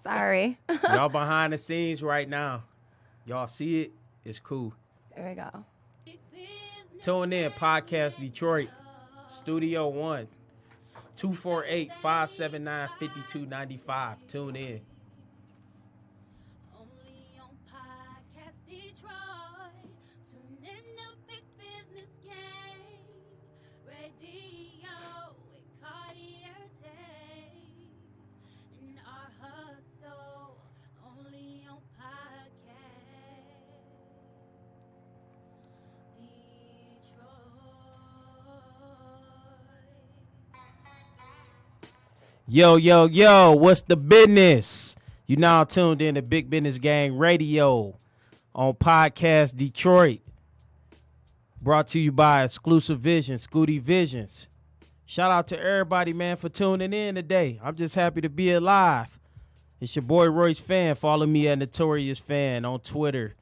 Sorry. Y'all behind the scenes right now. Y'all see it? It's cool. There we go. Tune in, Podcast Detroit, Studio 1, 248-579-5295. Tune in. Only on Podcast Detroit. Tune in to Big Business Gang. Radio with Cartier Tay. And our hustle. Only on Podcast Detroit. Yo, what's the business? You now tuned in to Big Business Gang Radio on Podcast Detroit. Brought to you by Exclusive Vision, Scooty Visions. Shout out to everybody, man, for tuning in today. I'm just happy to be alive. It's your boy Royce Fan. Follow me at Notorious Fan on Twitter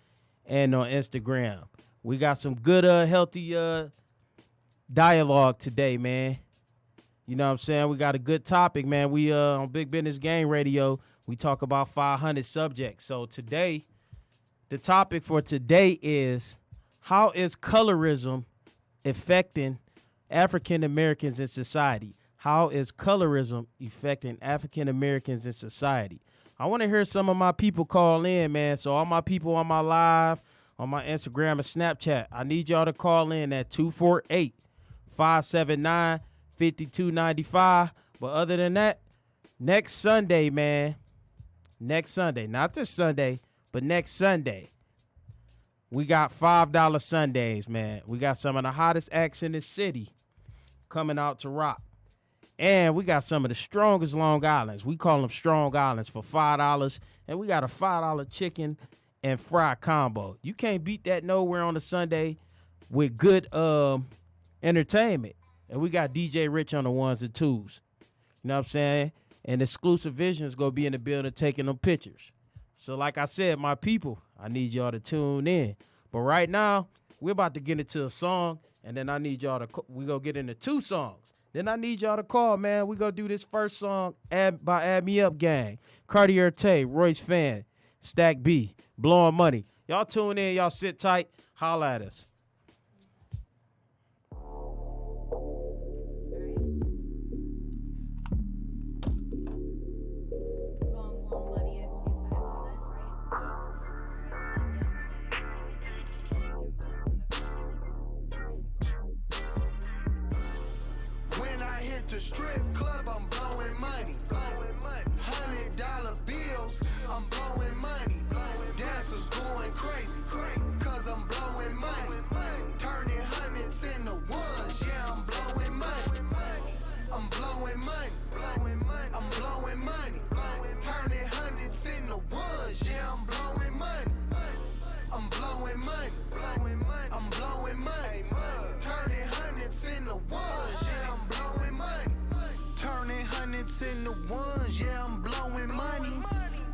and on Instagram. We got some good, healthy dialogue today, man. You know what I'm saying? We got a good topic, man. We on Big Business Gang Radio, we talk about 500 subjects. So today, the topic for today is, how is colorism affecting African Americans in society? How is colorism affecting African Americans in society? I want to hear some of my people call in, man. So all my people on my live, on my Instagram and Snapchat, I need y'all to call in at 248-579-5295. But other than that, next Sunday, man, next Sunday, not this Sunday, but next Sunday, we got $5 Sundays, man. We got some of the hottest acts in the city coming out to rock. And we got some of the strongest Long Islands. We call them Strong Islands for $5. And we got a $5 chicken and fry combo. You can't beat that nowhere on a Sunday with good entertainment. And we got DJ Rich on the ones and twos. You know what I'm saying? And Exclusive Vision's going to be in the building taking them pictures. So like I said, my people, I need y'all to tune in. But right now, we're about to get into a song. And then I need y'all to, we're going to get into two songs. Then I need y'all to call, man. We're going to do this first song by Add Me Up Gang. Cartier Tay, Royce Fan, Stack B, Blowing Money. Y'all tune in. Y'all sit tight. Holla at us. The strip club, I'm blowing money. $100 bills, I'm blowing money. Dancers going crazy, cause I'm blowing money. Turning hundreds into ones, yeah, I'm blowing money. I'm blowing money. I'm blowing money. Turning hundreds into ones, yeah, I'm blowing money. I'm blowing money. I'm blowing money. Turning hundreds into ones, yeah, I'm blowing money. Turning hundreds into ones, yeah, I'm blowing money.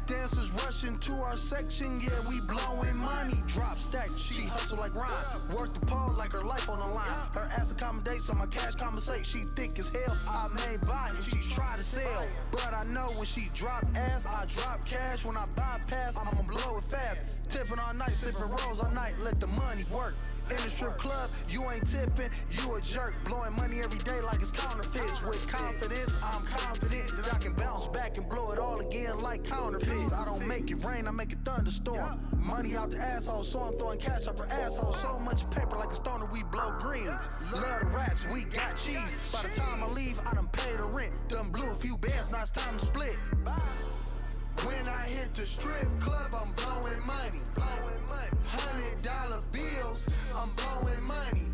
Dancers rushing to our section, yeah, we blowing money. Drop stack, she hustle like Ryan. Work the pole like her life on the line. Her ass accommodates, so my cash compensate. She thick as hell, I may buy if she try to sell. But I know when she drop ass, I drop cash. When I bypass, I'ma blow it fast. Tipping all night, sipping rolls all night, let the money work. In the strip club, you ain't tipping, you a jerk. Blowing money every day like it's counterfeits. With confidence, I'm confident that I can bounce back and blow it all again like counterfeits. I don't make it rain, I make it thunderstorm. Money out the asshole, so I'm throwing cash up her asshole. So much paper like a stoner, we blow green. Love the rats, we got cheese. By the time I leave, I done paid the rent. Done blew a few bands, now it's time to split. When I hit the strip club, I'm blowing money. $100 bills, I'm blowing money.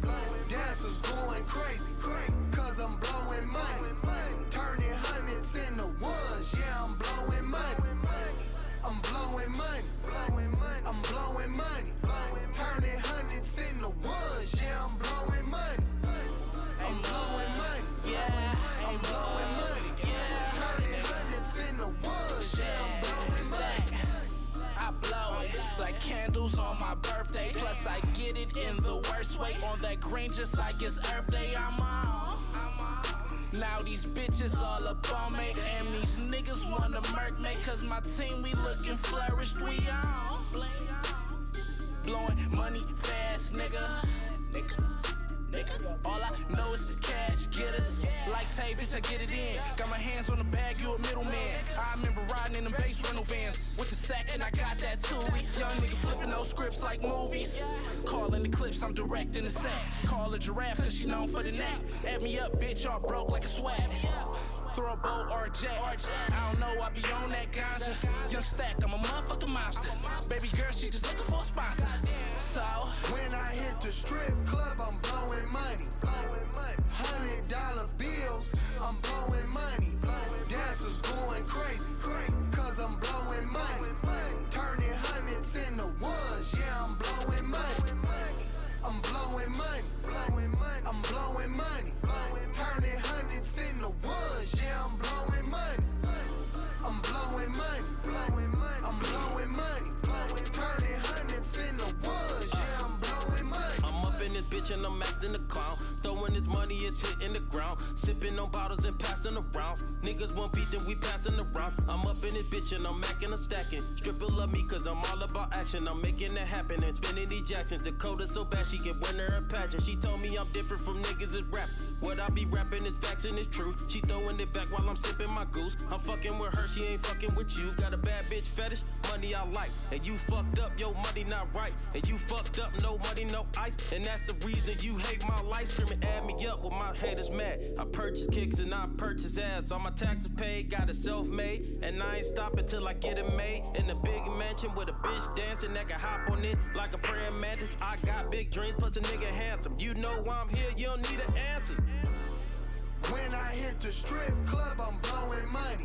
Dancers going crazy, cause I'm blowing money. Turning hundreds into ones, yeah, I'm blowing money. I'm blowing money. I'm blowing money. Turning hundreds into ones, yeah, I'm blowing money. I'm blowing money. Yeah, I'm blowing money. Turning hundreds into ones, yeah, I'm blowing money. I blow it like candles on my birthday. Plus I get it in the worst way. On that green just like it's Earth Day. I'm on. Now these bitches all up on me. And these niggas wanna murk me Cause my team, we looking flourished, we on. Blowing money fast, nigga. All I know is cash getters. Like Tay, bitch, I get it in. Got my hands on the bag, you a middleman. I remember riding in them base rental vans with the sack, and I got that too. Young nigga flipping those scripts like movies. Calling the clips, I'm directing the sack. Call a giraffe, cause she known for the neck. Add me up, bitch, all broke like a swag. Throw a boat or a jet. I don't know, I be on that ganja. Young stack, I'm a motherfucking monster. Baby girl, she just looking for a sponsor. So when I hit the strip club, I'm blowing money. $100 bills, I'm blowing money. Dancers going crazy, cause I'm blowing money. Turning hundreds into ones, yeah, I'm blowing money. I'm blowing money. I'm blowing money. Turning hundreds into ones, yeah, I'm blowing money. I'm blowing money. I'm blowing money. Turning hundreds into ones, yeah, I'm blowing money. I'm up in this bitch and I'm acting a clown. Throwing this money, it's hitting the ground. Sipping on bottles and passing around. Niggas won't beat them, we passing around. I'm up in this bitch and I'm macking and stacking. Stripper love me cause I'm all about action. I'm making it happen and spinning these Jacksons. Dakota so bad she can win her a pageant. She told me I'm different from niggas that rap. What I be rapping is facts and it's true. She throwing it back while I'm sipping my goose. I'm fucking with her, she ain't fucking with you. Got a bad bitch fetish, money I like. And you fucked up, your money not right. And you fucked up, no money, no ice. And that's the reason you hate my life. Screaming, add me up with my haters mad. I purchase kicks and I purchase ass. All my taxes paid, got it self-made. And I ain't stopping till I get it made. In a big mansion with a bitch dancing that can hop on it like a praying mantis. I got big dreams, plus a nigga handsome. You know why I'm here, you don't need an answer. When I hit the strip club, I'm blowing money.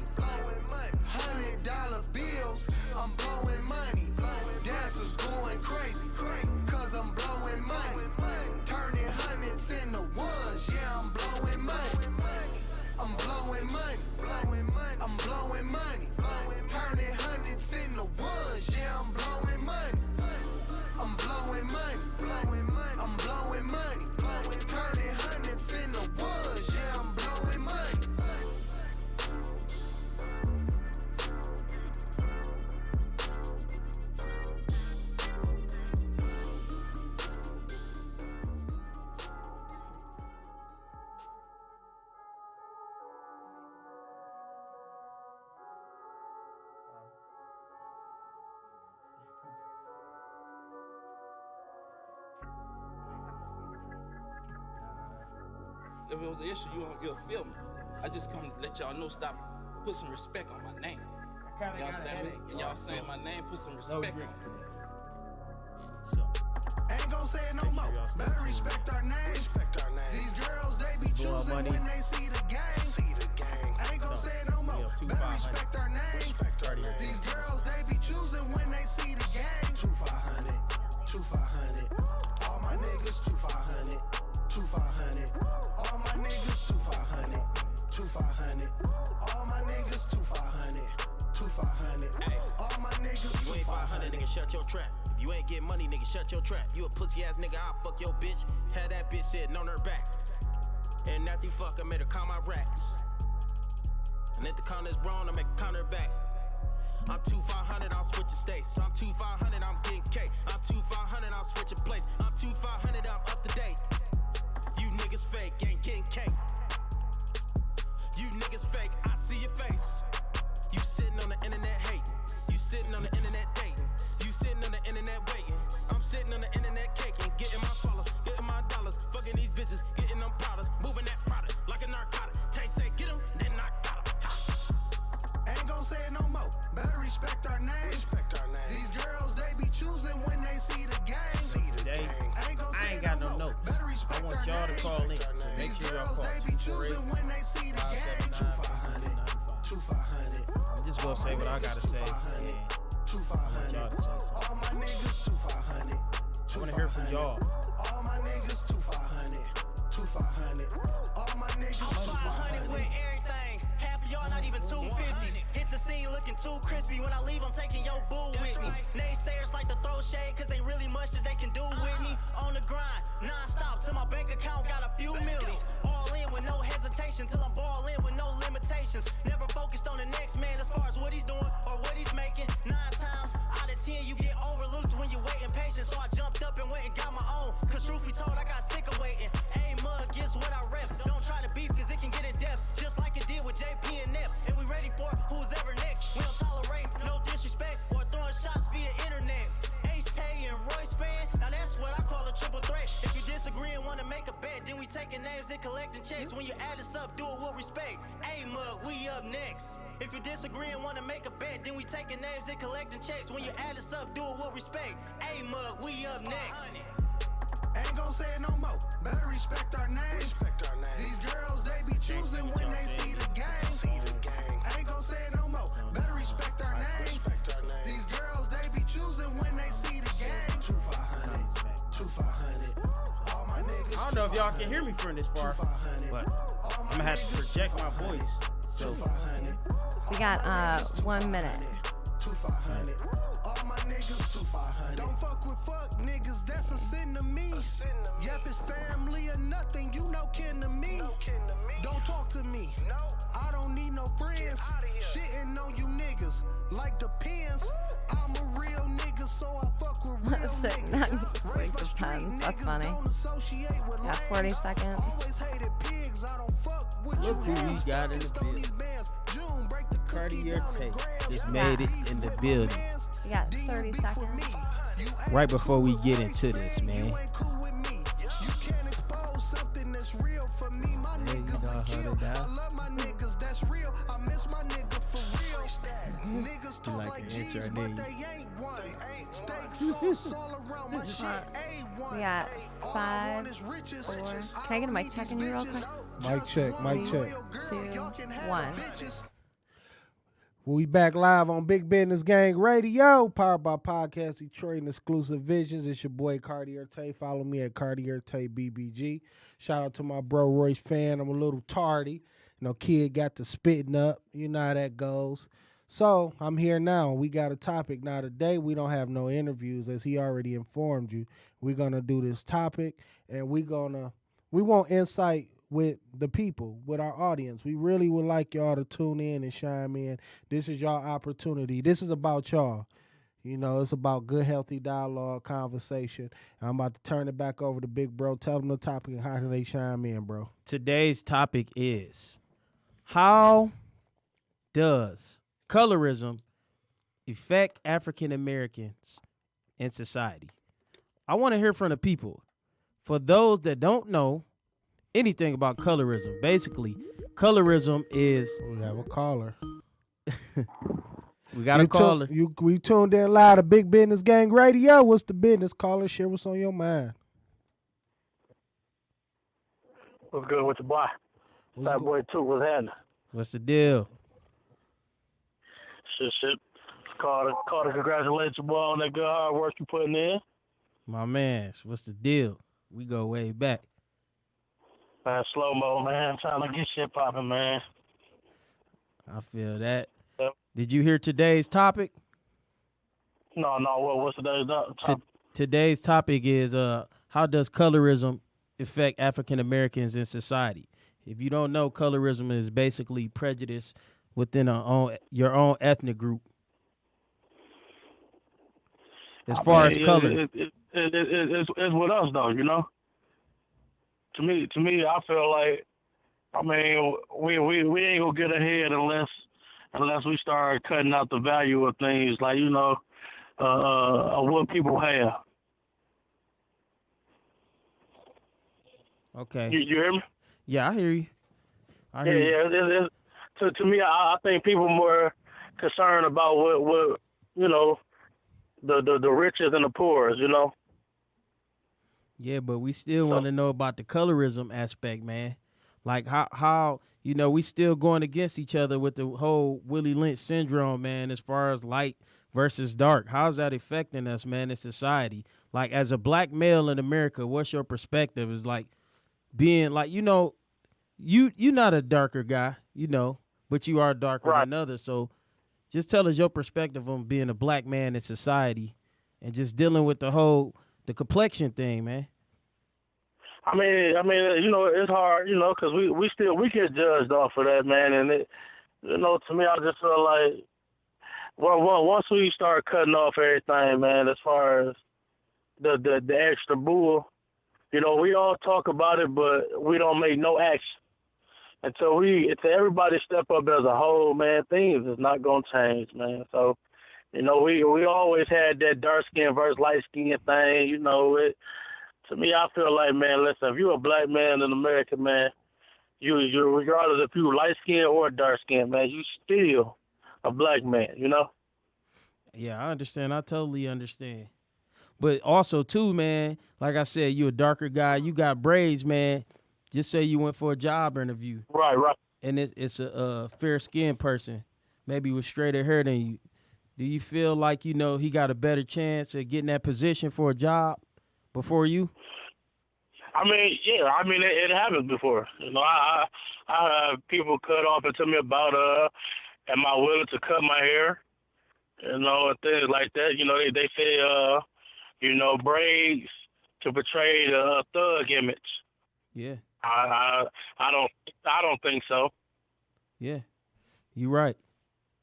$100 bills, I'm blowing money. Dancers going crazy, cause I'm blowing money. Turning hundreds into ones, yeah, I'm blowing money. I'm blowing money. I'm blowing money. Turning hundreds into ones, yeah, I'm blowing money. I'm blowing money. I'm blowing money. Turning hundreds into ones, yeah, I'm blowing money. If it was an issue, you'll feel me. I just come to let y'all know, stop, put some respect on my name. I kinda Y'all got a understand headache. me? And y'all saying my name, put some No respect drink on it. today. So, Ain't gon' say it no more. Better respect our name. These girls, they be choosing money. when they see the game. Ain't gon' say it no more. Better respect our name. These girls, they be choosing when they see the game. 2500, 2500. All my niggas 2500, 2500. All my niggas 2500, 2500. All my niggas 2500, 2500. All my niggas You ain't 500, 2500. nigga, shut your trap. If you ain't get money, nigga, shut your trap. You a pussy ass nigga, I'll fuck your bitch. Had that bitch sitting on her back. And after you fuck, I made her count my racks. And if the counter's wrong, I make a counter back. I'm 2-500, I'm switching states. I'm 2-500, I'm getting cake. I'm 2-500, I'm switching place. I'm 2-500, I'm up to date. You niggas fake, ain't getting cake. You niggas fake, I see your face. You sitting on the internet hating. You sitting on the internet dating. You sitting on the internet waiting. I'm sitting on the internet caking. Getting my followers, getting my dollars. Fucking these bitches, getting them powders. Moving that product like a narcotic. Tay say get them, then I got them. Ain't gon' say it no more. Better respect our name. These girls, they be choosing when they see the game. today, Ain't gon' I say ain't it got no no more. notes. Better I respect want our y'all to name. call in. So make These sure y'all girls, call. they be choosing when they see the game. 2500, 2500. I'm just gonna say what I gotta say. And 2500. y'all to say something. All my niggas 2500. I wanna hear from y'all. All my niggas 2500. 2500. All my niggas 500 with 2500. everything. Half of y'all not even 250s. Hit the scene looking too crispy. When I leave, I'm taking your boo with me. Naysayers like to throw shade, cause ain't really much that they can do with me. On the grind, non-stop, till my bank account got a few millies. All in with no hesitation, till I'm ball in with no limitations. Never focused on the next man as far as what he's doing or names and collecting checks. When you add this up, do it with respect. Hey, mug, we up next. If you disagree and want to make a bet, then we taking names and collecting checks. When you add this up, do it with respect. Hey, mug, we up next. Ain't gon' say it no more. Better respect our name. These girls, they be choosing when they see the gang. Ain't gon' say it no more. Better respect our name. These girls, they be choosing when they see the gang. 2500, 2500. All my niggas. I don't know if y'all can hear me from this far, but I'm gonna have to project my voice. So We got 1 minute. 2500. All my niggas 2500. Don't fuck with fuck niggas, that's a sin to me. Yep, it's family or nothing, you no kin to me. Don't talk to me. I don't need no friends. Shitting on you niggas like the pins. I'm a real nigga, so I fuck with real Shit, niggas. like the pens. That's funny. Got 40 seconds. Always hated pigs, I don't fuck with look you. who we got in the building. Cartier Tape just made it in the building. We got 30 seconds. Right before we get into this, man. You can't expose something that's real for me. My niggas are kill. I love my niggas, that's real. I miss my nigga for real. Niggas talk like G's, but they ain't one. Steak sauce all around my shit. We got 5, 4. Can I get a mic check in you real quick? Mic check, mic check. 2, 1. We back live on Big Business Gang Radio, powered by Podcast Detroit and Exclusive Visions. It's your boy Cartier Tay. Follow me at Cartier Tay BBG. Shout out to my bro Royce Fan. I'm a little tardy. You know, kid got to spitting up. You know how that goes. So I'm here now. We got a topic. Now today we don't have no interviews, as he already informed you. We're gonna do this topic, and we want insight with the people, with our audience. We really would like y'all to tune in and chime in. This is y'all opportunity. This is about y'all. You know, it's about good, healthy dialogue, conversation. I'm about to turn it back over to Big Bro. Tell them the topic and how can they chime in, bro. Today's topic is, how does colorism affect African Americans in society? I want to hear from the people. For those that don't know anything about colorism, basically, colorism is... We have a caller. We got a caller. We tuned in live to Big Business Gang Radio. What's the business, caller? Share what's on your mind. What's good with your boy? That boy too. What's happening? What's the deal? Shit. Carter, congratulations, boy, on that good hard work you putting in. My man, what's the deal? We go way back. Man, slow-mo, man. Trying to get shit popping, man. I feel that. Yep. Did you hear today's topic? No, what's today's topic? Today's topic is how does colorism affect African Americans in society? If you don't know, colorism is basically prejudice within your own ethnic group. As far as color. It's with us, though, you know? To me, I feel like, I mean, we ain't gonna get ahead unless we start cutting out the value of things, like, you know, of what people have. Okay. You hear me? Yeah, I hear you. Yeah. To me, I think people more concerned about what you know, the richest and the poorest, you know. Yeah, but we still want to know about the colorism aspect, man. Like how you know, we still going against each other with the whole Willie Lynch syndrome, man, as far as light versus dark. How's that affecting us, man, in society? Like, as a black male in America, what's your perspective? Is like being like, you know, you're not a darker guy, you know, but you are darker than others. So just tell us your perspective on being a black man in society and just dealing with the complexion thing, man. I mean, you know, it's hard, you know, because we get judged off of that, man. And it, you know, to me, I just feel like, well, once we start cutting off everything, man, as far as the extra bull, you know, we all talk about it, but we don't make no action. Until everybody step up as a whole, man, things is not gonna change, man. So, you know, we always had that dark skin versus light skin thing, you know. to me, I feel like, man, listen, if you're a black man in America, man, you regardless if you light skinned or dark skinned, man, you still a black man, you know? Yeah, I understand. I totally understand. But also too, man, like I said, you a darker guy. You got braids, man. Just say you went for a job interview, Right, right. and it's a fair skinned person, maybe with straighter hair than you. Do you feel like he got a better chance at getting that position for a job before you? I mean, yeah, I mean it happens before. You know, I have people cut off and tell me about am I willing to cut my hair? You know, and things like that. You know, they say braids to portray the thug image. Yeah, I don't think so. yeah, you right.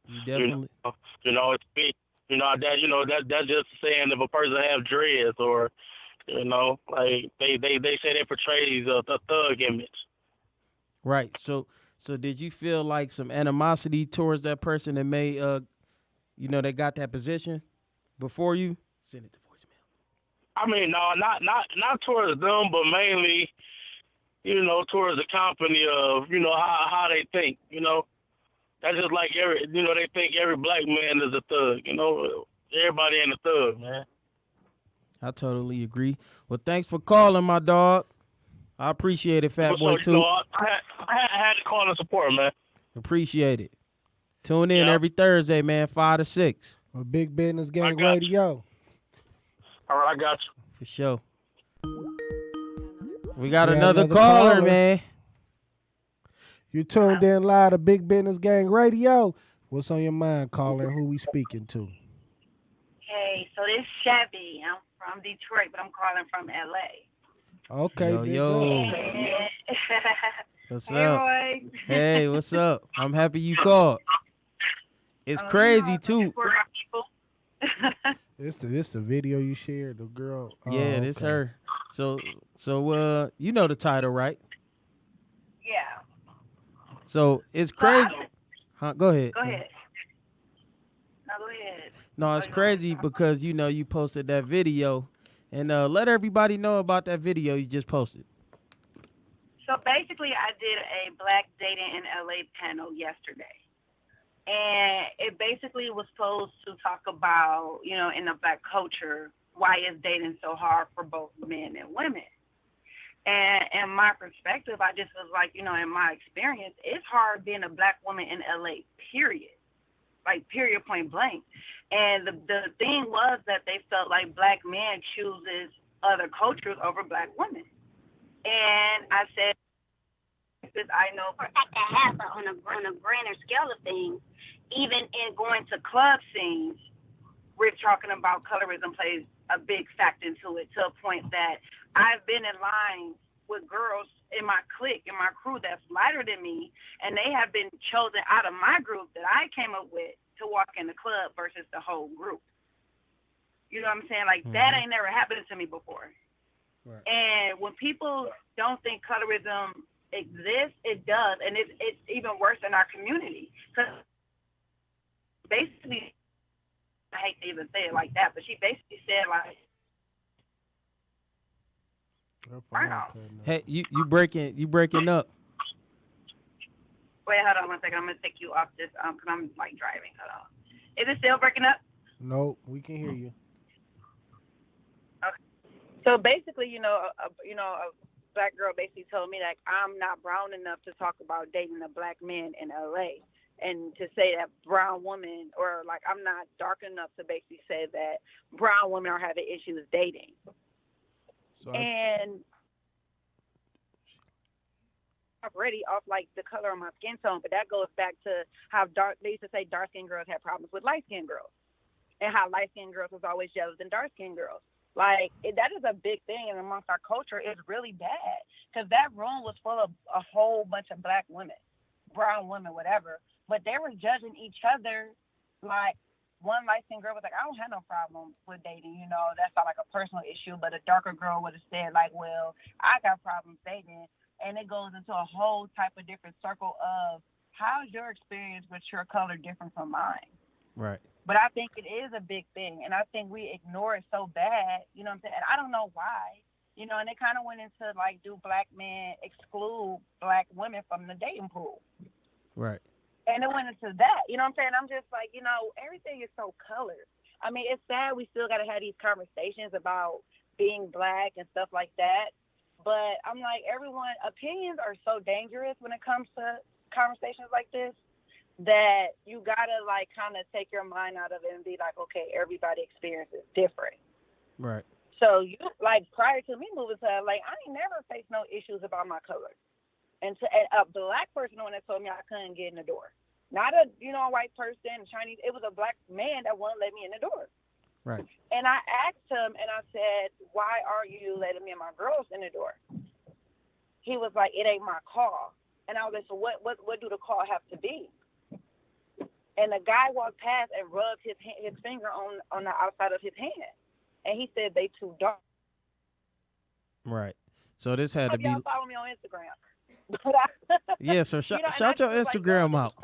You definitely. It's big. That's just saying if a person have dreads or, like they say they portray the thug image. Right. So did you feel like some animosity towards that person that made they got that position before you? Send it to voicemail. I mean, no, not towards them, but mainly, towards the company of, how they think, That's just like they think every black man is a thug, Everybody ain't a thug, man. I totally agree. Well, thanks for calling, my dog. I appreciate it, Fat Boy, too. I had to call and support, man. Appreciate it. Tune in every Thursday, man, 5 to 6. On Big Business Gang Radio. All right, I got you. For sure. We got another caller, man. You tuned in live to Big Business Gang Radio. What's on your mind, caller? Who we speaking to? Hey, so this Shabby. I'm from Detroit, but I'm calling from LA. Okay, yo. What's up? Roy. Hey, what's up? I'm happy you called. It's crazy too. It's the video you shared, the girl. Yeah, this her. So you know the title, right? Yeah. So it's crazy. Huh? Go ahead. Go ahead. No, go ahead. No, it's crazy because you posted that video, and let everybody know about that video you just posted. So basically, I did a Black Dating in LA panel yesterday. And it basically was supposed to talk about, in the black culture, why is dating so hard for both men and women. And in my perspective, I just was like, in my experience, it's hard being a black woman in LA, period. Like, period, point blank. And the thing was that they felt like black men chooses other cultures over black women. And I said, I know for fact that happen on a grander scale of things, even in going to club scenes, we're talking about colorism plays a big factor into it, to a point that I've been in line with girls in my clique, in my crew that's lighter than me, and they have been chosen out of my group that I came up with to walk in the club versus the whole group. You know what I'm saying? Like, that ain't never happened to me before. Right. And when people don't think colorism exists, it does, and it's even worse in our community. Because basically, I hate to even say it like that, but she basically said, like, hey, you breaking up. Wait, hold on 1 second. I'm gonna take you off this because I'm like driving. Hold on. Is it still breaking up? No, we can hear you. Okay. So basically, a black girl basically told me that I'm not brown enough to talk about dating a black man in LA, and to say that brown women, or like I'm not dark enough to basically say that brown women are having issues dating. And already off like the color of my skin tone, but that goes back to how they used to say dark skinned girls had problems with light skinned girls, and how light skinned girls was always jealous than dark skinned girls. Like, that is a big thing, and amongst our culture, it's really bad, because that room was full of a whole bunch of black women, brown women, whatever, but they were judging each other. Like, one light-skinned girl was like, I don't have no problem with dating, that's not like a personal issue, but a darker girl would have said, like, well, I got problems dating, and it goes into a whole type of different circle of, how's your experience with your color different from mine? Right. But I think it is a big thing, and I think we ignore it so bad, you know what I'm saying? And I don't know why. You know, and they kind of went into like, do black men exclude black women from the dating pool? Right. And it went into that. You know what I'm saying? I'm just like, you know, everything is so colored. I mean, it's sad we still got to have these conversations about being black and stuff like that. But I'm like, everyone, opinions are so dangerous when it comes to conversations like this that you got to, like, kind of take your mind out of it and be like, okay, everybody experiences different. Right. So, you like, prior to me moving to LA, I ain't never faced no issues about my color. And a black person the one that told me I couldn't get in the door. Not a, you know, a white person, Chinese. It was a black man that wouldn't let me in the door. Right. And I asked him, and I said, why are you letting me and my girls in the door? He was like, it ain't my call. And I was like, so what do the call have to be? And the guy walked past and rubbed his finger on the outside of his hand. And he said they too dark. Right. So this had to be. Y'all follow me on Instagram. Yeah, so shout your Instagram out.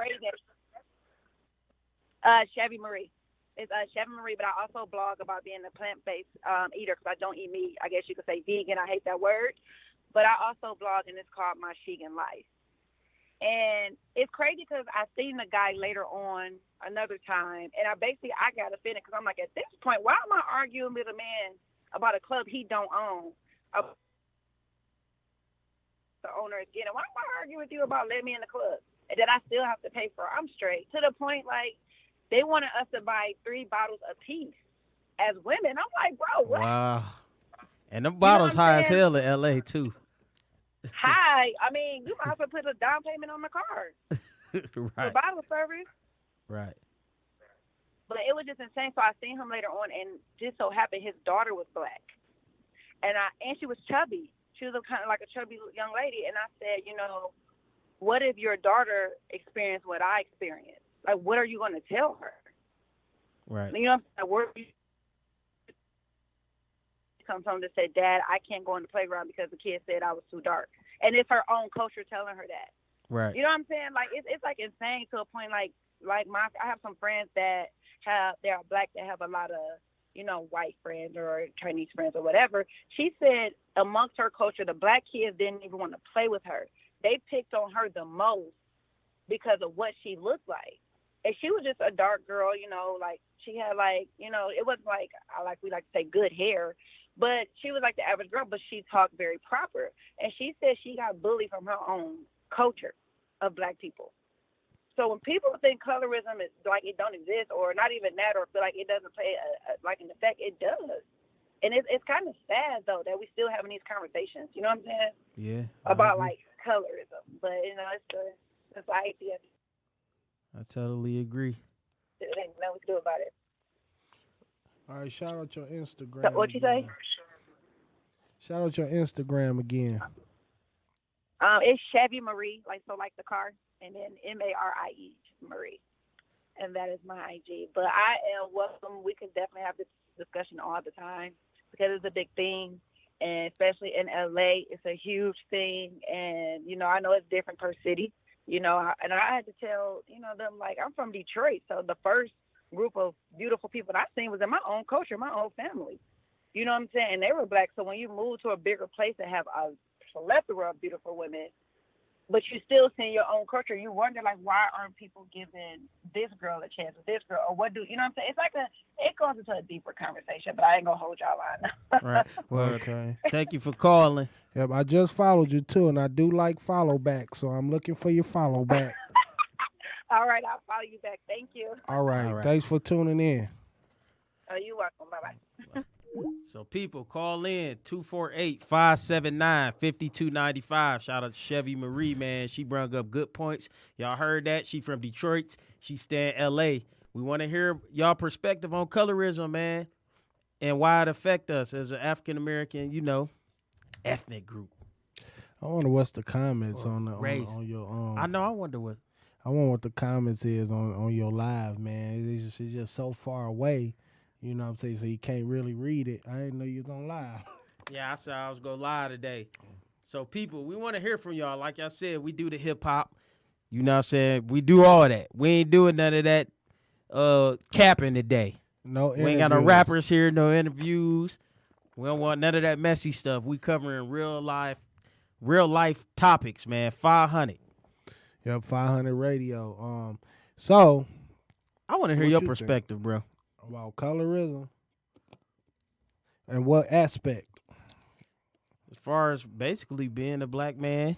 Chevy Marie. It's Chevy Marie, but I also blog about being a plant-based eater because I don't eat meat. I guess you could say vegan. I hate that word. But I also blog, and it's called My Vegan Life. And it's crazy because I seen the guy later on another time, and I got offended because I'm like, at this point, why am I arguing with a man about a club he don't own? The owner is getting. Why am I arguing with you about letting me in the club and that I still have to pay for? I'm straight to the point. Like they wanted us to buy 3 bottles apiece as women. I'm like, bro, what? Wow. And them bottles high as hell in LA too. High. I mean, you might as well put a down payment on the car. Right. For bottle service. Right. But it was just insane. So I seen him later on, and just so happened his daughter was black, and she was chubby. She was kind of like a chubby young lady. And I said, you know, what if your daughter experienced what I experienced? Like, what are you going to tell her? Right. You know what I'm saying? Comes home to say, Dad, I can't go on the playground because the kid said I was too dark. And it's her own culture telling her that. Right. You know what I'm saying? Like, it's like insane to a point. Like I have some friends that they're black that have a lot of, you know, white friends or Chinese friends or whatever. She said amongst her culture, the black kids didn't even want to play with her. They picked on her the most because of what she looked like. And she was just a dark girl, you know, like she had like, you know, it wasn't like we like to say good hair, but she was like the average girl, but she talked very proper. And she said she got bullied from her own culture of black people. So when people think colorism is like it don't exist or not even that or feel like it doesn't play like an effect, it does. And it's kind of sad, though, that we still having these conversations. You know what I'm saying? Yeah. About, like, colorism. But, you know, it's the society. I totally agree. There ain't nothing we can do about it. All right, shout out your Instagram. So, what you say? Shout out your Instagram again. It's Chevy Marie, like the car, and then Marie Marie, and that is my IG. But I am welcome. We can definitely have this discussion all the time because it's a big thing, and especially in LA, it's a huge thing. And you know, I know it's different per city. You know, and I had to tell them like I'm from Detroit, so the first group of beautiful people that I seen was in my own culture, my own family. You know what I'm saying? And they were black. So when you move to a bigger place and have a plethora of beautiful women, but you still see your own culture, you wonder like why aren't people giving this girl a chance with this girl, or what do you know what I'm saying? It's like it goes into a deeper conversation, but I ain't gonna hold y'all on. Right. Well, okay. Thank you for calling. Yep, I just followed you too, and I do like follow back, so I'm looking for your follow back. All right, I'll follow you back. Thank you. All right. Thanks for tuning in. Oh, you're welcome. Bye-bye. So people, call in 248-579-5295. Shout out to Chevy Marie, man. She brought up good points. Y'all heard that. She from Detroit. She stay in LA. We want to hear y'all perspective on colorism, man, and why it affect us as an African-American, ethnic group. I wonder what's the comments Or on race. on your I know. I wonder what. I wonder what the comments is on your live, man. It's just so far away. You know what I'm saying? So you can't really read it. I didn't know you was on live. Yeah, I said I was going to lie today. So, people, we want to hear from y'all. Like I said, we do the hip-hop. You know what I'm saying? We do all that. We ain't doing none of that capping today. No We ain't got no rappers here, no interviews. We don't want none of that messy stuff. We covering real life topics, man. 500. Yep, 500 radio. So I want to hear what your you think perspective, bro. about colorism and what aspect? As far as basically being a black man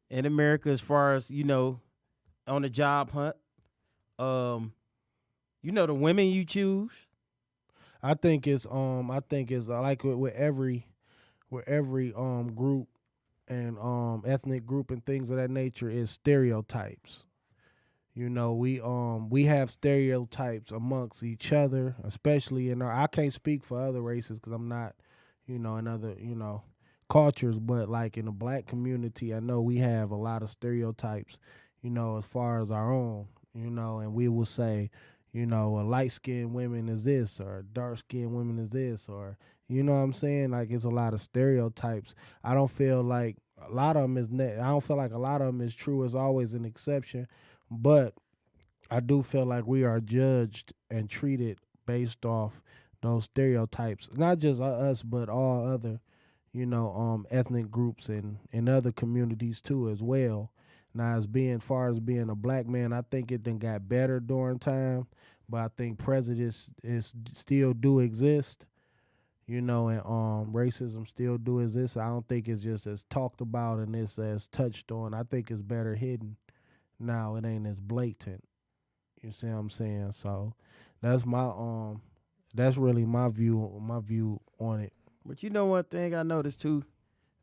in America, as far as, on the job hunt, the women you choose. I think it's like with every group and ethnic group and things of that nature is stereotypes. We have stereotypes amongst each other, especially in I can't speak for other races because I'm not, in other, cultures, but like in the black community, I know we have a lot of stereotypes, as far as our own, and we will say, a light-skinned women is this, or dark-skinned women is this, or, you know what I'm saying? Like, it's a lot of stereotypes. I don't feel like a lot of them is true. It's always an exception, but I do feel like we are judged and treated based off those stereotypes. Not just us, but all other, ethnic groups and other communities too as well. Now, far as being a black man, I think it then got better during time, but I think prejudice still do exist, and racism still do exist. I don't think it's just as talked about and it's as touched on. I think it's better hidden now. It ain't as blatant. You see what I'm saying? So that's that's really my view on it. But one thing I noticed too,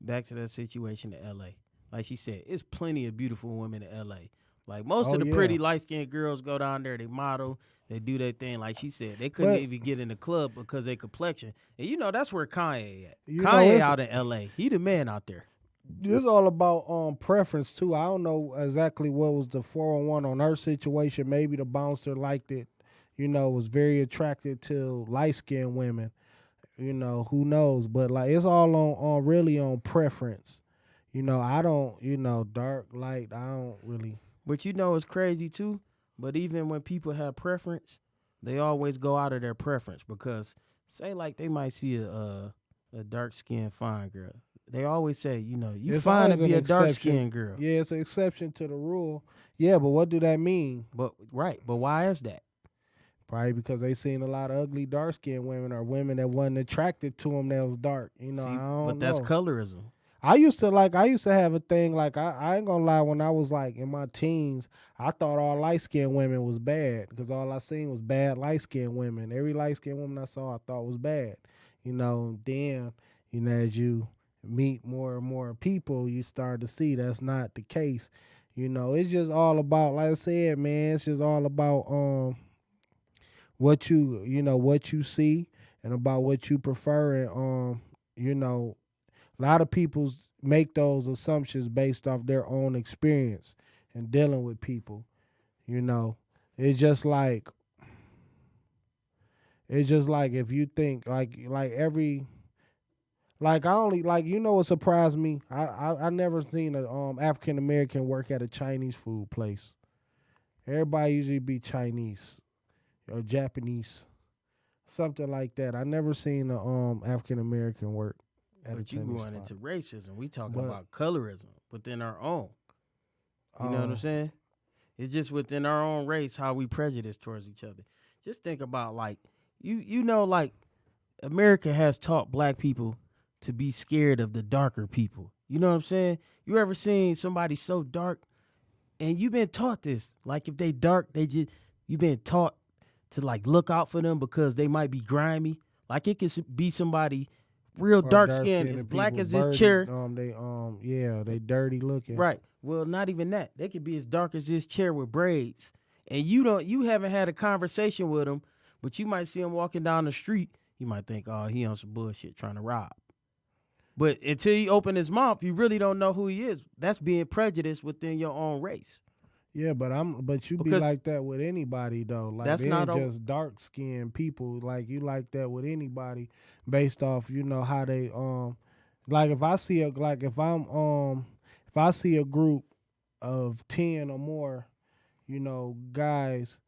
back to that situation in L.A. Like she said, it's plenty of beautiful women in L.A. Like most of the pretty light-skinned girls go down there, they model, they do their thing. Like she said, they couldn't even get in the club because of their complexion. And that's where Kanye at. Kanye out in L.A. He the man out there. It's all about preference too. I don't know exactly what was the 401 on her situation. Maybe the bouncer liked it, was very attracted to light-skinned women. Who knows? But like it's all on really on preference. I don't, dark, light, I don't really. But it's crazy too. But even when people have preference, they always go out of their preference because say like they might see a dark-skinned fine girl. They always say, you fine to be a dark-skinned girl. Yeah, it's an exception to the rule. Yeah, but what do that mean? But why is that? Probably because they seen a lot of ugly dark-skinned women or women that wasn't attracted to them that was dark. I don't know. But that's colorism. I used to have a thing like I ain't gonna lie, when I was like in my teens, I thought all light-skinned women was bad because all I seen was bad light-skinned women. Every light-skinned woman I saw I thought was bad. Then, as you meet more and more people, you start to see that's not the case. It's just all about, like I said, man, it's just all about what you see and about what you prefer. And a lot of people make those assumptions based off their own experience and dealing with people. It's just like if you think like every. Like I only what surprised me. I never seen a African American work at a Chinese food place. Everybody usually be Chinese or Japanese, something like that. I never seen a African American work at a Chinese you going spot. into racism. We talking about colorism within our own. You know what I'm saying? It's just within our own race how we prejudice towards each other. Just think about like like America has taught black people to be scared of the darker people. You know what I'm saying? You ever seen somebody so dark and you've been taught this? Like if they dark, you've been taught to like look out for them because they might be grimy. Like it could be somebody real dark skinned, as black as this chair. They dirty looking. Right. Well, not even that. They could be as dark as this chair with braids. And you haven't had a conversation with them, but you might see him walking down the street. You might think, oh, he on some bullshit trying to rob. But until he open his mouth, you really don't know who he is. That's being prejudiced within your own race. Yeah, but you be like that with anybody though. Like that's not not just dark skinned people. Like you like that with anybody based off how they like if I see a group of 10 or more, guys,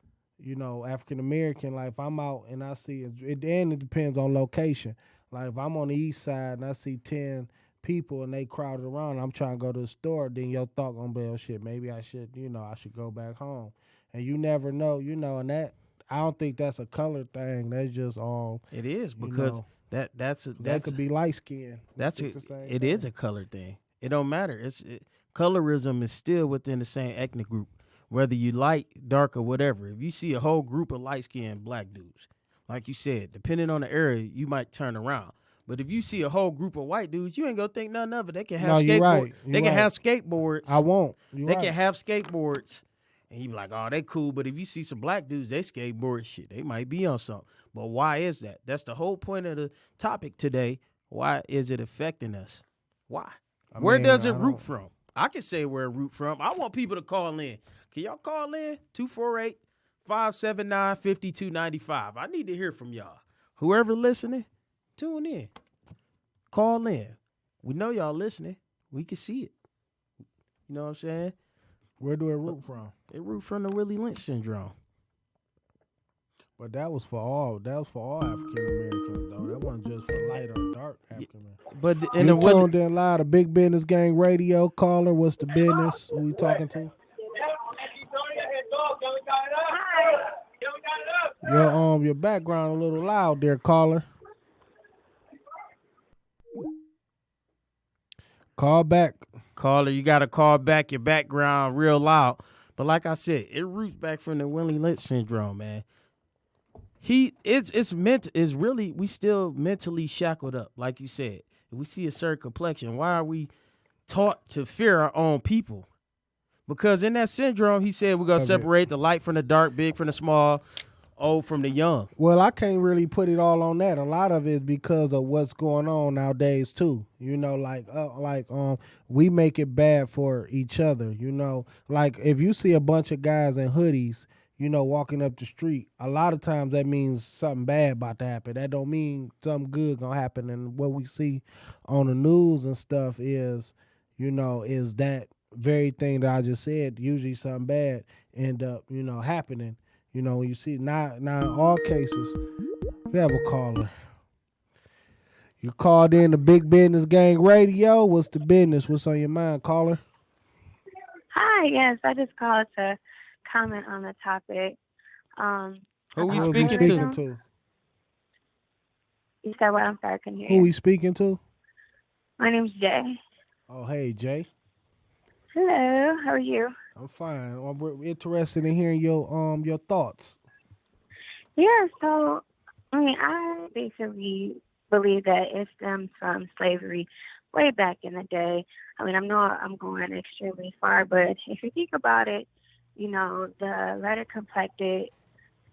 African American, like if I'm out and I see it depends on location. Like if I'm on the east side and I see 10 people and they crowded around, I'm trying to go to the store, then your thought gonna be, oh shit, maybe I should, I should go back home. And you never know, and that I don't think that's a color thing. That's just all It is because that could be light skin. It is a color thing. It don't matter. Colorism is still within the same ethnic group, whether you light, dark, or whatever. If you see a whole group of light skinned black dudes, like you said, depending on the area, you might turn around. But if you see a whole group of white dudes, you ain't gonna think nothing of it. They can have skateboards. They can have skateboards. I won't. They can have skateboards. And you be like, oh, they cool. But if you see some black dudes, they skateboard shit. They might be on something. But why is that? That's the whole point of the topic today. Why is it affecting us? Why? Where does it root from? I can say where it root from. I want people to call in. Can y'all call in? 248-579-5295. I need to hear from y'all. Whoever listening, tune in. Call in. We know y'all listening. We can see it. You know what I'm saying? Where do it root from? It root from the Willie Lynch syndrome. But that was for all. That was for all African Americans, though. That wasn't just for light or dark African Americans. But you tuned in live to Big Business Gang Radio. Caller, what's the business? Who we talking to? Your background a little loud there, caller. Call back. Caller, you got to call back your background real loud. But like I said, it roots back from the Willie Lynch syndrome, man. We still mentally shackled up, like you said. If we see a certain complexion, why are we taught to fear our own people? Because in that syndrome, he said we're going to separate the light from the dark, big from the small, old from the young. Well, I can't really put it all on that. A lot of it is because of what's going on nowadays too. We make it bad for each other. Like if you see a bunch of guys in hoodies, walking up the street, a lot of times that means something bad about to happen. That don't mean something good gonna happen. And what we see on the news and stuff is that very thing that I just said. Usually something bad end up, happening. When you see now in all cases, we have a caller. You called in the Big Business Gang Radio. What's the business? What's on your mind, caller? Hi, yes, I just called to comment on the topic. Who we speaking to? You said what? I'm sorry, I couldn't hear Who we speaking to? My name's Jay. Oh, hey, Jay. Hello, how are you? I'm fine. We're interested in hearing your thoughts. Yeah, so I basically believe that it stems from slavery way back in the day. I'm going extremely far, but if you think about it, the lighter complected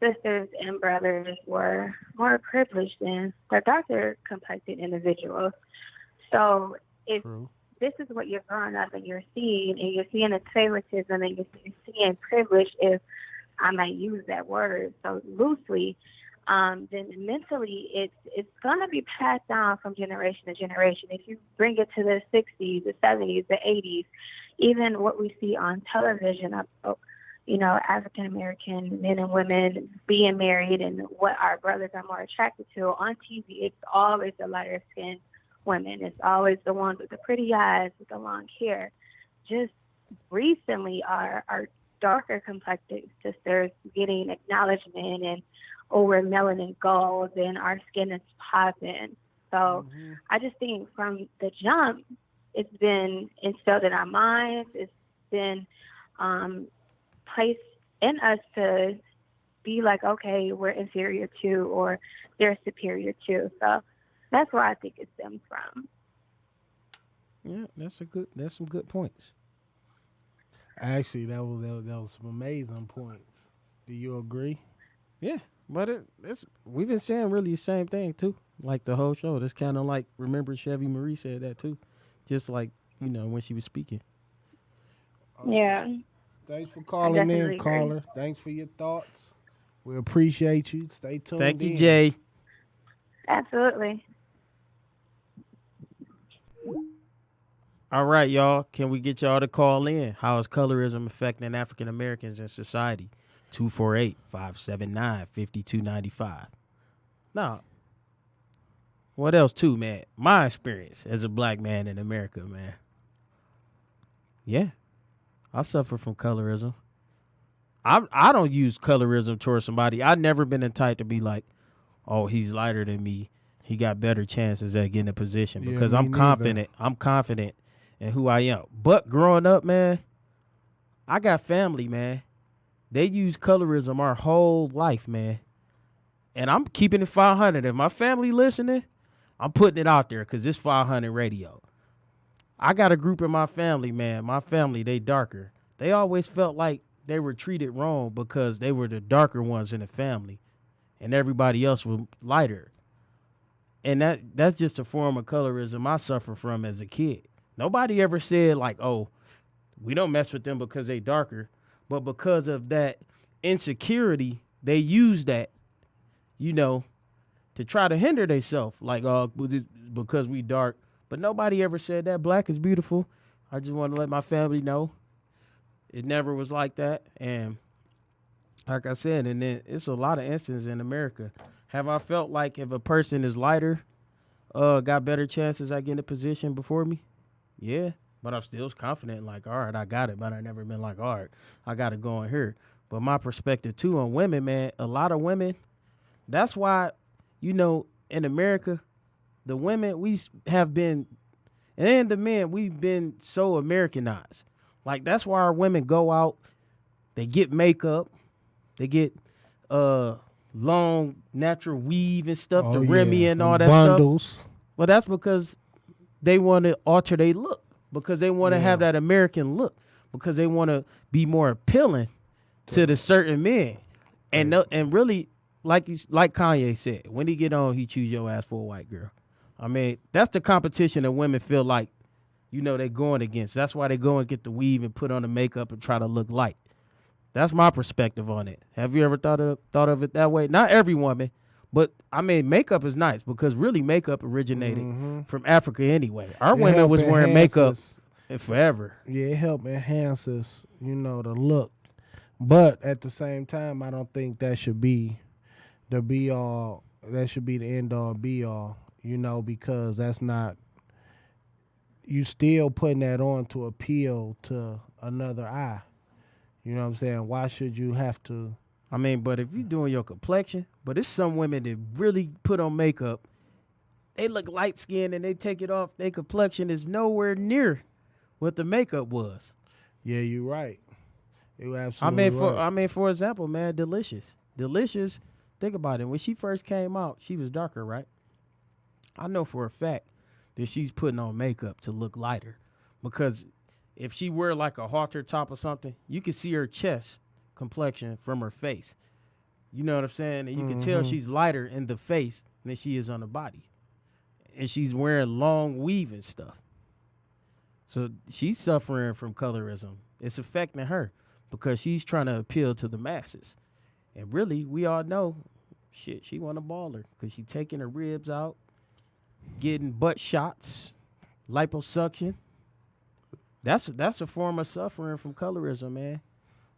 sisters and brothers were more privileged than the darker complected individuals. So if this is what you're growing up and you're seeing the favoritism and you're seeing privilege, if I might use that word so loosely, then mentally it's going to be passed down from generation to generation. If you bring it to the 60s, the 70s, the 80s, even what we see on television of, African American men and women being married and what our brothers are more attracted to on TV, it's always the lighter skinned women. It's always the ones with the pretty eyes, with the long hair. Just recently, our darker complected sisters getting acknowledgement and we're melanin gold and our skin is popping. So I just think from the jump, it's been instilled in our minds. It's been placed in us to be like, okay, we're inferior to, or they're superior to. So that's where I think it stems from. Yeah, that's some good points. Actually, that was some amazing points. Do you agree? Yeah, but we've been saying really the same thing too. Like the whole show. That's kind of like, remember Chevy Marie said that too, just like when she was speaking. Yeah. Thanks for calling in, caller. Thanks for your thoughts. We appreciate you. Stay tuned. Thank you, Jay. Absolutely. All right, y'all. Can we get y'all to call in? How is colorism affecting African Americans in society? 248-579-5295. Now, What else too, man? My experience as a black man in America, man. Yeah, I suffer from colorism. I don't use colorism towards somebody. I've never been the type to be like, oh, he's lighter than me. He got better chances at getting a position because me I'm neither. confident. I'm confident in who I am. But growing up, man, I got family, man. They use colorism our whole life, man. And I'm keeping it 500. If my family listening, I'm putting it out there because it's 500 radio. I got a group in my family, man. My family, they darker. They always felt like they were treated wrong because they were the darker ones in the family and everybody else was lighter. And that's just a form of colorism I suffer from as a kid. Nobody ever said like, oh, we don't mess with them because they darker. But because of that insecurity, they use that, to try to hinder themselves. Like, oh, because we dark. But nobody ever said that black is beautiful. I just want to let my family know it never was like that. And like I said, and then it's a lot of instances in America. Have I felt like if a person is lighter, got better chances at getting a position before me? Yeah. But I'm still confident, like, all right, I got it. But I never been like, all right, I got to go in here. But my perspective, too, on women, man, a lot of women, that's why, in America, the women, we have been, and the men, we've been so Americanized. Like, that's why our women go out, they get makeup, they get long natural weave and stuff, the Remy and all that bundles. stuff. Well, that's because they want to alter their look, because they want to have that American look, because they want to be more appealing to the certain men. And really, like Kanye said, when he get on, he choose your ass for a white girl. I mean, that's the competition that women feel like, they going against. That's why they go and get the weave and put on the makeup and try to look light. That's my perspective on it. Have you ever thought of it that way? Not every woman, but I mean, makeup is nice because really makeup originated from Africa anyway. Our women was wearing makeup forever. Yeah, it helped enhances, the look. But at the same time, I don't think that should be the be all. That should be the end all be all, because that's not. You still putting that on to appeal to another eye. You know what I'm saying? Why should you have to? I mean, but if you're doing your complexion, but it's some women that really put on makeup, they look light skinned and they take it off. Their complexion is nowhere near what the makeup was. Yeah, you're right. You're absolutely right. For example, man, Delicious, think about it. When she first came out, she was darker, right? I know for a fact that she's putting on makeup to look lighter, because if she wear like a halter top or something, you can see her chest complexion from her face. You know what I'm saying? And you can tell she's lighter in the face than she is on the body. And she's wearing long weave and stuff. So she's suffering from colorism. It's affecting her because she's trying to appeal to the masses. And really, we all know, she want a baller because she taking her ribs out, getting butt shots, liposuction. That's a form of suffering from colorism, man.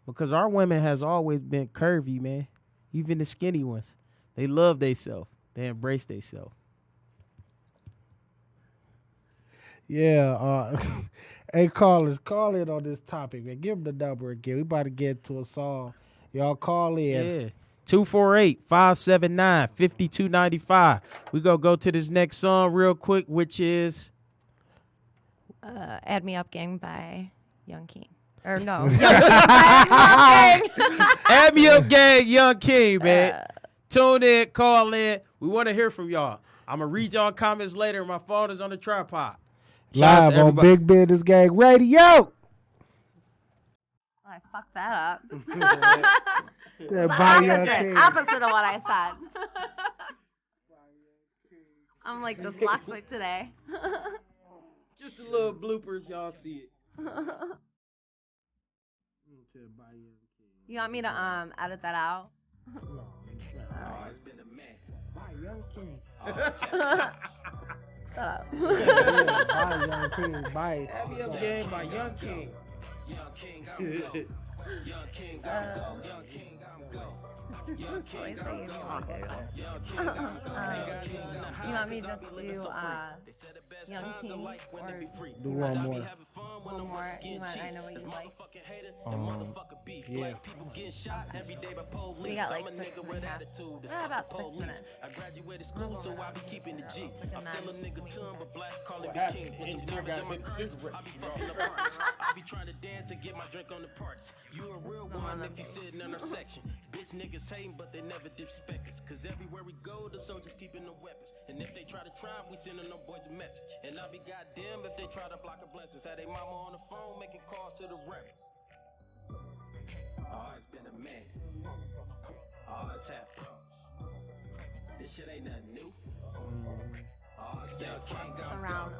Because our women has always been curvy, man. Even the skinny ones. They love theyself. They embrace theyself. Yeah. Hey, callers, call in on this topic, man. Give them the number again. We about to get to a song. Y'all call in. Yeah. 248-579-5295. We gonna go to this next song real quick, which is Add Me Up Gang by Young King. Or no. Add Me Up Gang, Young King, man. Tune in, call in. We want to hear from y'all. I'm going to read y'all comments later. My phone is on the tripod. Live on Big Business Gang Radio. I fucked that up. Opposite of what I said. I'm like dyslexic today. Just a little bloopers, y'all see it. You want me to edit that out? No, it's been a minute. By Young King. Shut up. By Young King. By Happy Up Game by Young King. Young King, I'm go. Young King, I'm go. Young King, I'm go. Young King, I'm go. Okay, good. You want me to just do Young King or Do one more. one more? You want? I know what you like. Yeah. We got like 6.5. About 6 minutes. I graduated school, so I be keeping the G. I'm still a nigga ton, but blacks calling me king. Put some diamonds in my curtains, I be fucking the parts. I be trying to dance and get my drink on the parts. You a real one if you sitting in our section. Bitch niggas hating, but they never disrespect us. Cause everywhere we go, the soldiers keeping the weapons. And if they try to try, we sending them boys a message. And I'll be goddamn if they try to block our blessings. Had they mama on the phone making calls to the rep. Always been a man. Always have problems. This shit ain't nothing new. Young King, I'm Around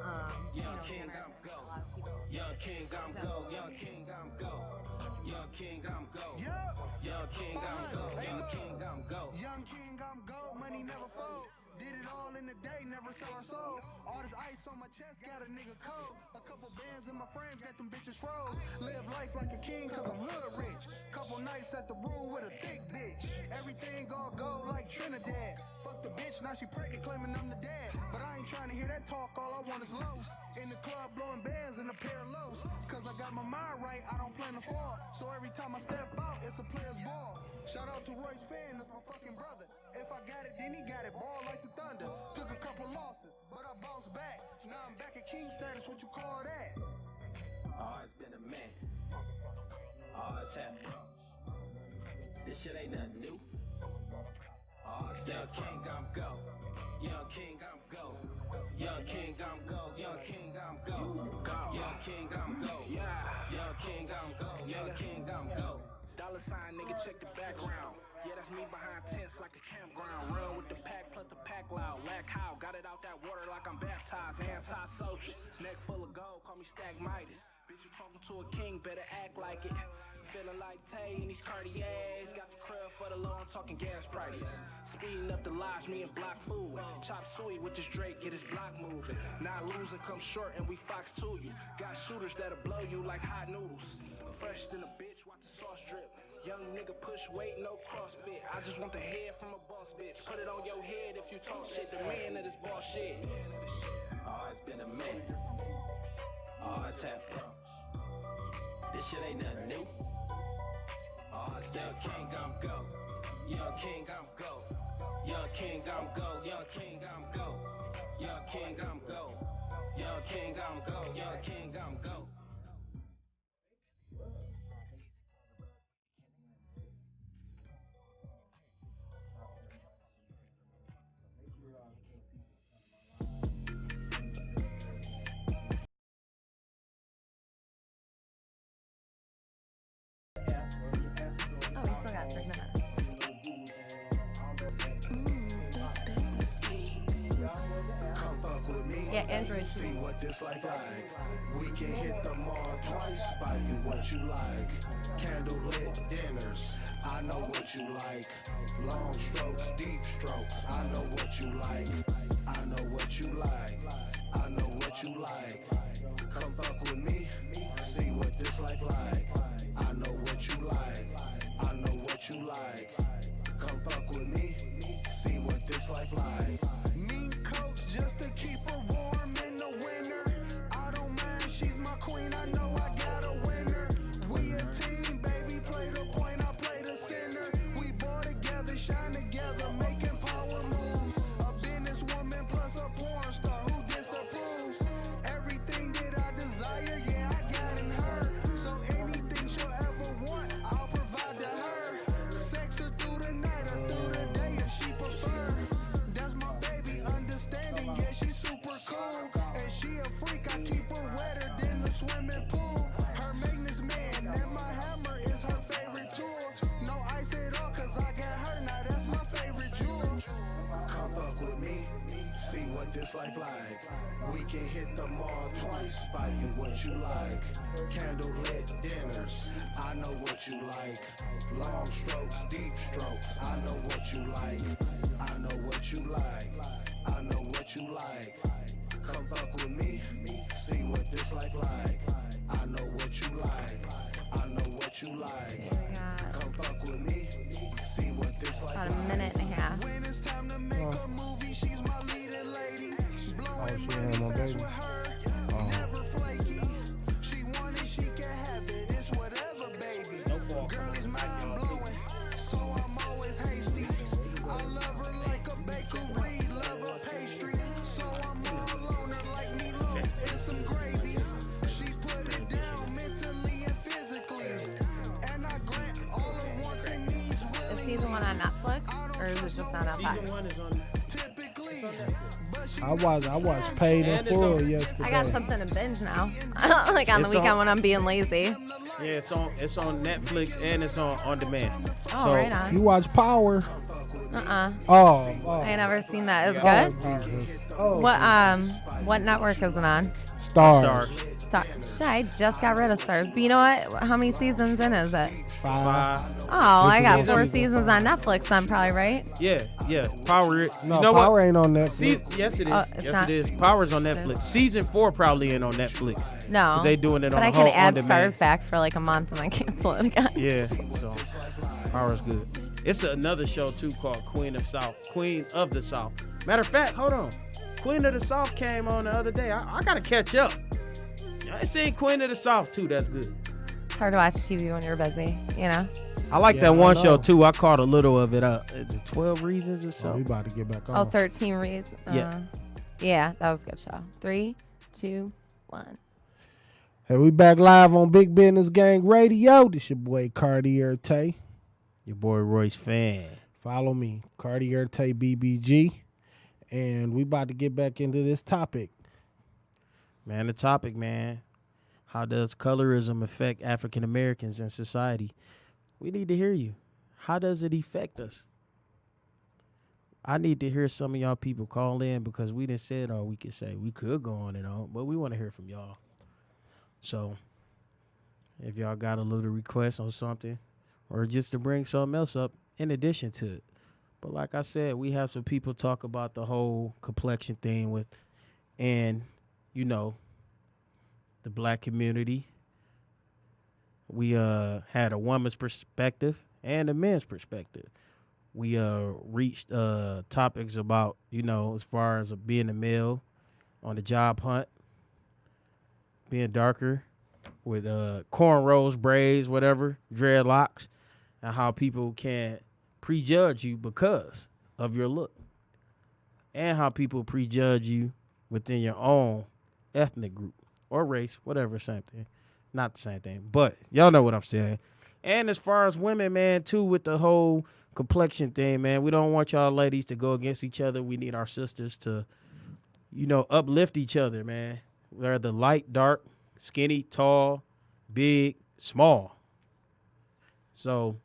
Young King, I'm go. Young King, I'm go. Young King, I'm go. Young King, I'm go. Young King, I'm go. Young King, I'm go. Young King, I'm go. Money never fold. Did it all in a day, never sell our soul. All this ice on my chest got a nigga cold. A couple bands in my frames got them bitches froze. Live life like a king cause I'm hood rich. Couple nights at the room with a thick bitch. Everything all go like Trinidad. Fuck the bitch, now she pregnant claiming I'm the dad. But I ain't trying to hear that talk, all I want is lows. In the club blowing bands and a pair of lows. Cause I got my mind right, I don't plan to fall. So every time I step out, it's a player's ball. Shout out to Royce Fan, that's my fucking brother. If I got it, then he got it. Ball like the Thunder. Took a couple losses, but I bounced back. Now I'm back at king status, what you call that? Always been a man. Always have problems. This shit ain't nothing new. Young King, I'm go. Young King, I'm go. Young King, I'm go. Young King, I'm go. Young King, I'm go. Young King, I'm go. Young King, I'm go. Dollar sign, nigga, check the background. Yeah, that's me behind tents like a campground. Run with the pack, plus the pack loud. Lack how, got it out that water like I'm baptized. Anti-social, neck full of gold, call me Stagmitis. Bitch, you talking to a king, better act like it. Feeling like Tay in these Cartiers. Got the crib for the low, I'm talking gas prices. Speeding up the lives, me and Block food. Chop suey with this Drake, get his block moving. Not losing, come short and we fox to you. Got shooters that'll blow you like hot noodles. Fresh than a bitch, watch the sauce drip. Young nigga push weight, no CrossFit. I just want the head from a boss bitch. Put it on your head if you talk shit. The man of this boss shit. Always been a man. Always have problems. This shit ain't nothing new. Young King, I'm go. Young King, I'm go. Young King, I'm go. Young King, I'm go. Young King, I'm go. Young King, I'm go. Young King, I'm go. Oh, we still got 3 minutes. Come fuck with me. Yeah, Android. See what this life like. We can hit the mall twice, buy you what you like. Candlelit dinners, I know what you like. Long strokes, deep strokes, I know what you like. I know what you like. I know what you like. Come fuck with me, see what this life like. I know what you like. I know what you like. Come fuck with me, see what this life like. Mink coats just to keep her warm in the winter. I don't mind, she's my queen, I know I got a winner. We a team, baby, play the point, I play the center. We ball together, shine together, making power moves. A businesswoman plus a porn star who disapproves. Everything that I desire, yeah, I got in her. So anything she'll ever want, I'll provide to her. Sex her through the night or through the day if she prefer. That's my baby, understanding, yeah, she's super cool. And she a freak, I keep her wetter than the swimming pool. Her maintenance man, and my hammer is her favorite tool. No ice at all, cause I got her, now that's my favorite jewel. Come fuck with me, see what this life like. We can hit the mall twice, buy you what you like. Candlelit dinners, I know what you like. Long strokes, deep strokes, I know what you like. I know what you like. I know what you like. Come fuck with me, see what this life like. I know what you like. I know what you like. We got Come fuck with me, see what this life about like. a minute and a half. or is it just on FX? Season 1 is on. I watched Paid in Full yesterday. I got something to binge now. Like on the It's weekend on- when I'm being lazy. Yeah, it's on Netflix and it's on demand. Oh, So, right on. You watch Power? I I never seen that. Is it Oh, good? Jesus. Oh, What network is it on? Stars. Shit, I just got rid of Stars. But you know what? How many seasons in is it? 5. Oh, I got is 4 season seasons on Netflix then, probably, right? Yeah. Power. No, you know Power what? ain't on Netflix. Yes, it is. Oh, it's Yes, not. it is. Power's on Netflix. Season 4 probably ain't on Netflix. No. 'Cause they doing it on but the I whole can add on-demand. Stars back for like a month and then cancel it again. Yeah, so Power's good. It's another show too called Queen of the South. Matter of fact, hold on. Queen of the South came on the other day. I gotta catch up. I seen Queen of the South too. That's good. It's hard to watch TV when you're busy, you know? I like Yeah, that I one know. show too. I caught a little of it. Is it 12 Reasons or Oh, we something? about to get back on. Oh, 13 reasons. Yeah. Yeah, that was a good show. 3, 2, 1. Hey, we back live on Big Business Gang Radio. This your boy Cartier Tay. Your boy Royce Fan. Follow me, Cartier Tay BBG. And we about to get back into this topic. Man, the topic, man. How does colorism affect African Americans in society? We need to hear you. How does it affect us? I need to hear some of y'all people call in because we didn't say it all we could say. We could go on and on, but we want to hear from y'all. So if y'all got a little request on something or just to bring something else up in addition to it. But like I said, we have some people talk about the whole complexion thing and the black community. We had a woman's perspective and a man's perspective. We reached topics about, as far as being a male on the job hunt, being darker with cornrows, braids, whatever, dreadlocks, and how people can prejudge you because of your look, and how people prejudge you within your own ethnic group or race, whatever, same thing. Not the same thing, but y'all know what I'm saying. And as far as women, man, too, with the whole complexion thing, man, we don't want y'all ladies to go against each other. We need our sisters to, uplift each other, man. Whether light, dark, skinny, tall, big, small. So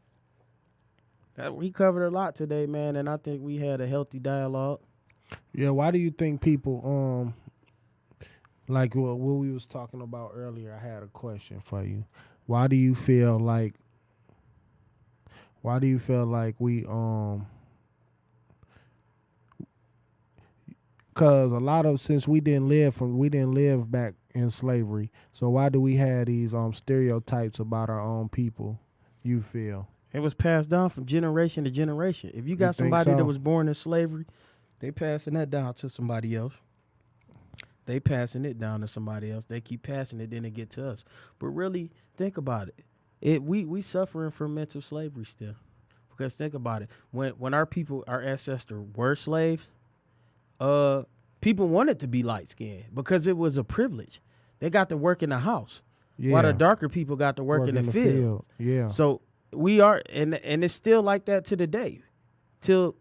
we covered a lot today, man, and I think we had a healthy dialogue. Yeah, why do you think people like what we was talking about earlier? I had a question for you. Why do you feel like we cuz a lot of since we didn't live back in slavery. So why do we have these stereotypes about our own people? You feel? It was passed down from generation to generation. If you got think somebody so? that was born in slavery, they passing that down to somebody else. They passing it down to somebody else. They keep passing it, then it get to us. But really, think about it. We suffering from mental slavery still. Because think about it. When our ancestors were slaves, people wanted to be light skinned because it was a privilege. They got to work in the house. Yeah. While the darker people got to work in the field. Yeah. So we are, and it's still like that to the day, to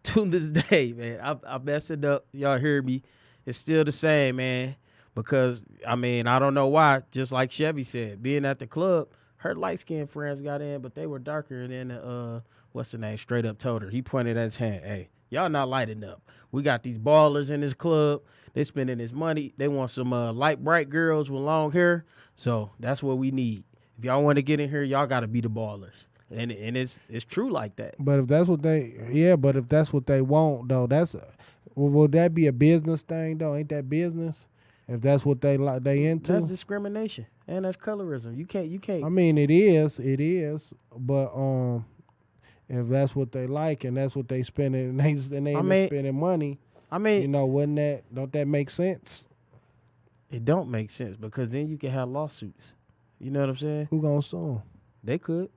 this day, man. I messed it up. Y'all hear me? It's still the same, man. Because I don't know why. Just like Chevy said, being at the club, her light skinned friends got in, but they were darker. And then what's the name? Straight up told her. He pointed at his hand. Hey, y'all not lighting up. We got these ballers in this club. They spending this money. They want some light bright girls with long hair. So that's what we need. If y'all want to get in here, y'all got to be the ballers. And it's true like that. But if that's what they want though, would that be a business thing though? Ain't that business? If that's what they into? That's discrimination and that's colorism. You can't. I mean, it is. But if that's what they like and that's what they spending, and they spending money. Don't that make sense? It don't make sense because then you can have lawsuits. You know what I'm saying? Who gonna sue 'em? They could.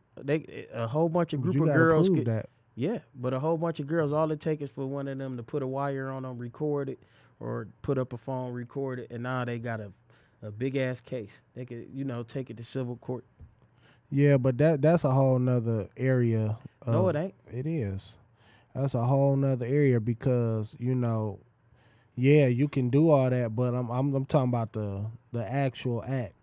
A whole bunch of group You of gotta girls. prove that. Yeah, but a whole bunch of girls. All it takes is for one of them to put a wire on them, record it, or put up a phone, record it, and now they got a big ass case. They could take it to civil court. Yeah, but that's a whole nother area. No, it ain't. It is. That's a whole nother area because yeah, you can do all that, but I'm talking about the actual act.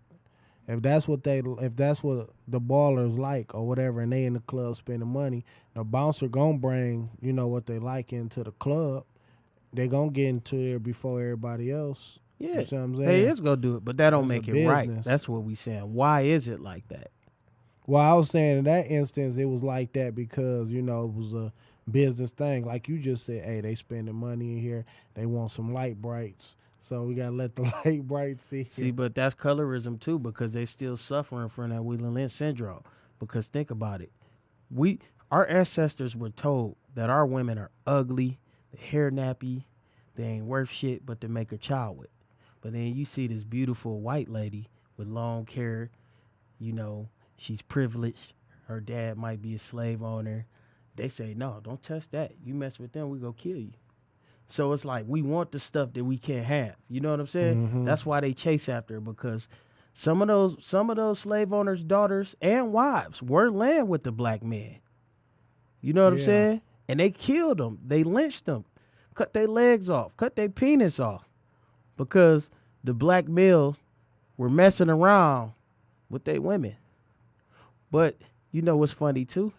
If that's what the ballers like or whatever, and they in the club spending money, the bouncer gonna bring what they like into the club. They gonna get into there before everybody else. Yeah, You see what I'm saying? they is gonna do it, but that don't That's make a it right. business. That's what we saying. Why is it like that? Well, I was saying in that instance, it was like that because, it was a business thing. Like you just said, hey, they spending money in here. They want some light brights. So we got to let the light brights see. See, but that's colorism too, because they still suffering from that Wheeling Lynch syndrome. Because think about it. Our ancestors were told that our women are ugly, the hair nappy, they ain't worth shit but to make a child with. But then you see this beautiful white lady with long hair, she's privileged. Her dad might be a slave owner. They say, no, don't touch that. You mess with them, we go kill you. So it's like we want the stuff that we can't have. You know what I'm saying? Mhm. That's why they chase after it, because some of those slave owners' daughters and wives were laying with the black men. You know what I'm Yeah. saying? And they killed them. They lynched them, cut their legs off, cut their penis off, because the black males were messing around with their women. But you know what's funny too?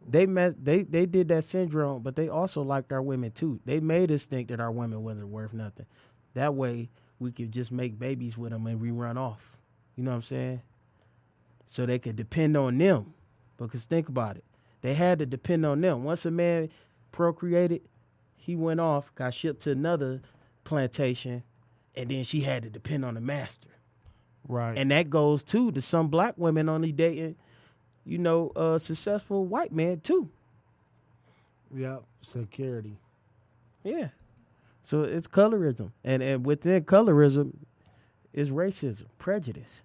They did that syndrome, but they also liked our women too. They made us think that our women wasn't worth nothing. That way we could just make babies with them and we run off. You know what I'm saying? So they could depend on them. Because think about it. They had to depend on them. Once a man procreated, he went off, got shipped to another plantation, and then she had to depend on the master. Right. And that goes too to some black women only dating, successful white men too. Yep. Security. Yeah. So it's colorism. And within colorism is racism, prejudice.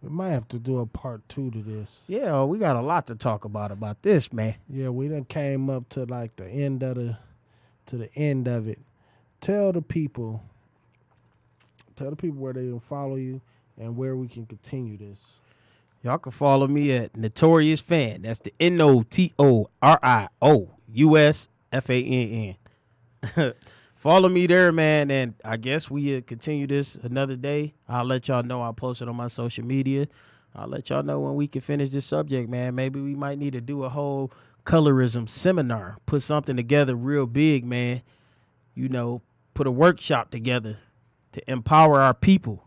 We might have to do a part 2 to this. Yeah, we got a lot to talk about this, man. Yeah, we done came up to like the end of it. Tell the people where they can follow you and where we can continue this. Y'all can follow me at Notorious Fan. That's the NOTORIOUSFANN. Follow me there, man, and I guess we continue this another day. I'll let y'all know. I'll post it on my social media. I'll let y'all know when we can finish this subject, man. Maybe we might need to do a whole colorism seminar. Put something together real big, man. Put a workshop together to empower our people.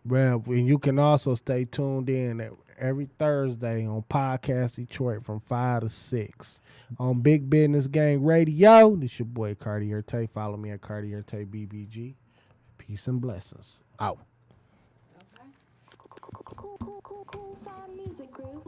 Well, and you can also stay tuned in every Thursday on Podcast Detroit from 5 to 6 on Big Business Gang Radio. This your boy Cartier Tay. Follow me at Cartier Tay BBG. Peace and blessings. Out. Cool sound music group.